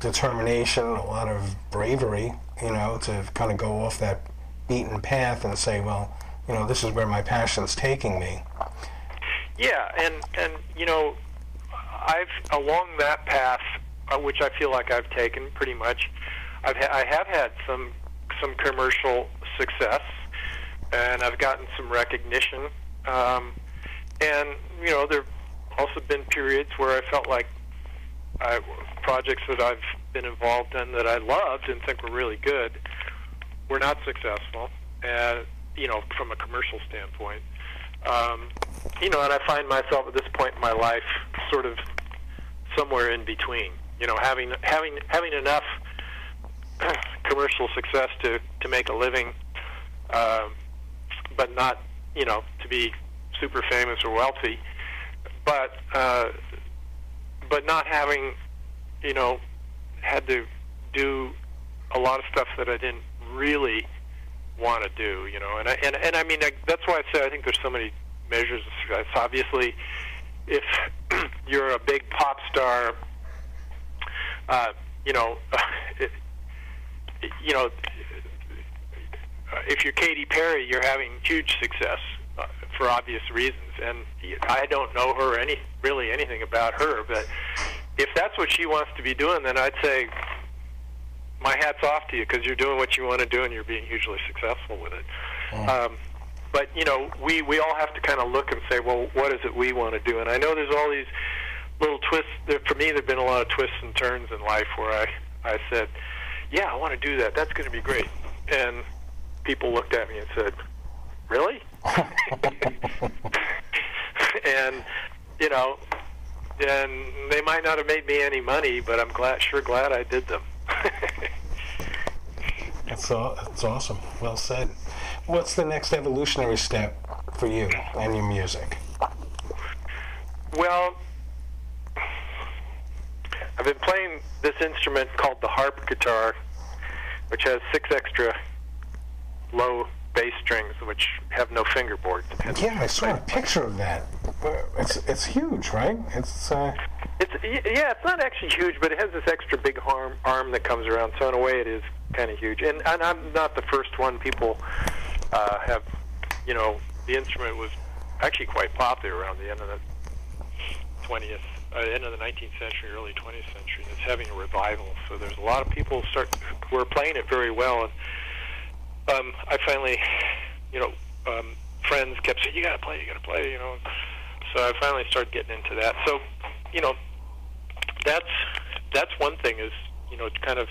determination, a lot of bravery, to kind of go off that beaten path and say, well, this is where my passion's taking me. Yeah, and I've along that path, which I feel like I've taken pretty much. I have had some commercial success, and I've gotten some recognition. And there've also been periods where I felt like projects that I've been involved in that I loved and think were really good were not successful, and from a commercial standpoint. And I find myself at this point in my life sort of somewhere in between. Having enough commercial success to make a living, but not to be super famous or wealthy, but not having had to do a lot of stuff that I didn't really want to do, and I mean that's why I say I think there's so many measures of success. Obviously, if you're a big pop star, if you're Katy Perry, you're having huge success for obvious reasons, and I don't know her really anything about her, but if that's what she wants to be doing, then I'd say my hat's off to you, because you're doing what you want to do and you're being hugely successful with it. But we all have to kind of look and say, well, what is it we want to do? And I know there's all these little twists. For me, there've been a lot of twists and turns in life where I said, yeah, I want to do that. That's going to be great. and people looked at me and said, "Really?" And and they might not have made me any money, but I'm sure glad I did them. That's awesome. Well said. What's the next evolutionary step for you and your music? Well, I've been playing this instrument called the Harp Guitar, which has 6 extra low bass strings, which have no fingerboards. Yeah, I saw a picture of that. It's huge, right? It's not actually huge, but it has this extra big arm that comes around. So in a way, it is kind of huge. And I'm not the first one. People have, the instrument was actually quite popular around the end of the 20th, end of the 19th century, early 20th century. It's having a revival. So there's a lot of people who are playing it very well. And I finally, friends kept saying, you got to play. So I finally started getting into that. So, that's one thing is, kind of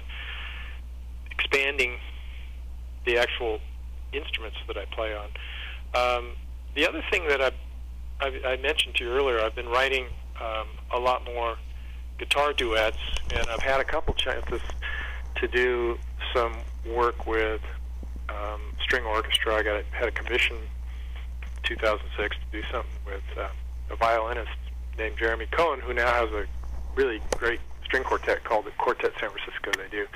expanding the actual instruments that I play on. The other thing that I mentioned to you earlier, I've been writing a lot more guitar duets, and I've had a couple chances to do some work with string orchestra. I had a commission in 2006 to do something with a violinist named Jeremy Cohen, who now has a really great string quartet called the Quartet San Francisco. They do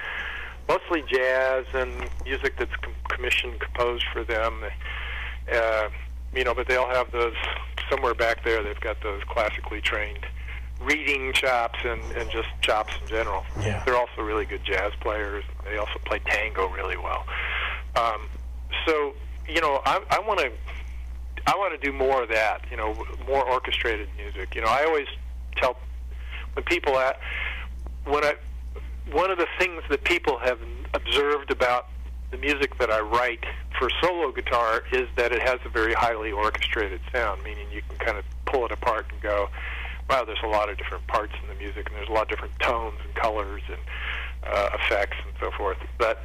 mostly jazz and music that's composed for them. But they'll have those somewhere back there. They've got those classically trained reading chops and just chops in general. Yeah. They're also really good jazz players. They also play tango really well. I want to do more of that. More orchestrated music. I always tell when people one of the things that people have observed about the music that I write for solo guitar is that it has a very highly orchestrated sound, meaning you can kind of pull it apart and go, wow, there's a lot of different parts in the music, and there's a lot of different tones and colors and effects and so forth. But,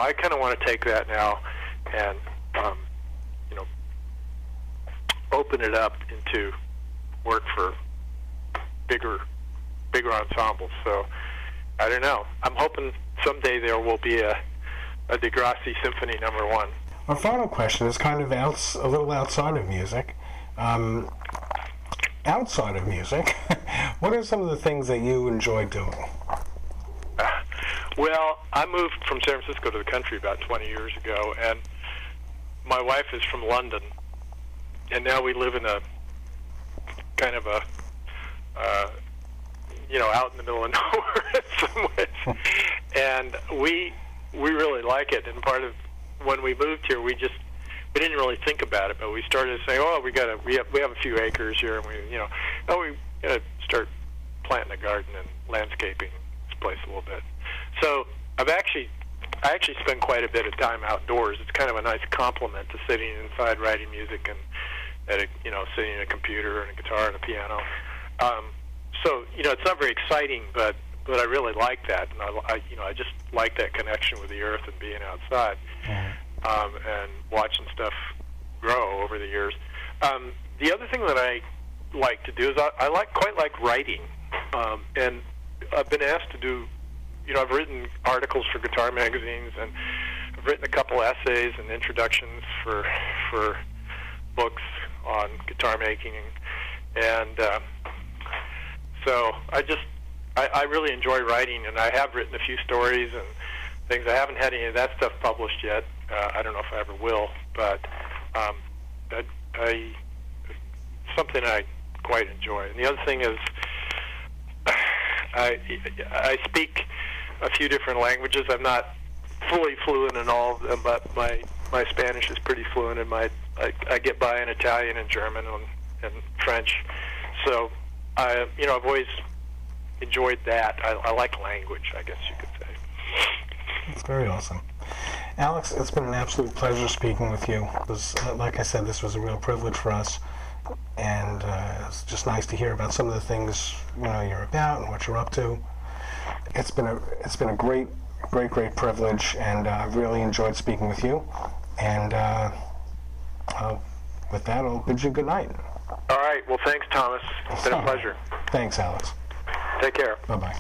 I kind of want to take that now and, open it up into work for bigger ensembles. So, I don't know. I'm hoping someday there will be a De Grassi Symphony No. 1. Our final question is kind of a little outside of music. Outside of music, what are some of the things that you enjoy doing? Well, I moved from San Francisco to the country about 20 years ago, and my wife is from London, and now we live in a kind of a out in the middle of nowhere in some ways. And we really like it. And part of when we moved here, we didn't really think about it, but we started saying, "Oh, we have a few acres here, and we gotta start planting a garden and landscaping this place a little bit." So I actually spend quite a bit of time outdoors. It's kind of a nice complement to sitting inside writing music and sitting at a computer and a guitar and a piano. So it's not very exciting, but I really like that, and I just like that connection with the earth and being outside, and watching stuff grow over the years. The other thing that I like to do is I quite like writing, and I've been asked to do. I've written articles for guitar magazines, and I've written a couple essays and introductions for books on guitar making, and so I really enjoy writing, and I have written a few stories and things. I haven't had any of that stuff published yet. I don't know if I ever will, but it's something I quite enjoy. And the other thing is I speak a few different languages. I'm not fully fluent in all of them, but my Spanish is pretty fluent, and I get by in Italian and German and French. So I've always enjoyed that. I like language, I guess you could say. That's very awesome. Alex, it's been an absolute pleasure speaking with you. It was, like I said, this was a real privilege for us, and it's just nice to hear about some of the things you're about and what you're up to. It's been a great great privilege, and I've really enjoyed speaking with you. And with that, I'll bid you good night. All right. Well, thanks, Thomas. It's been a pleasure. Thanks, Alex. Take care. Bye-bye.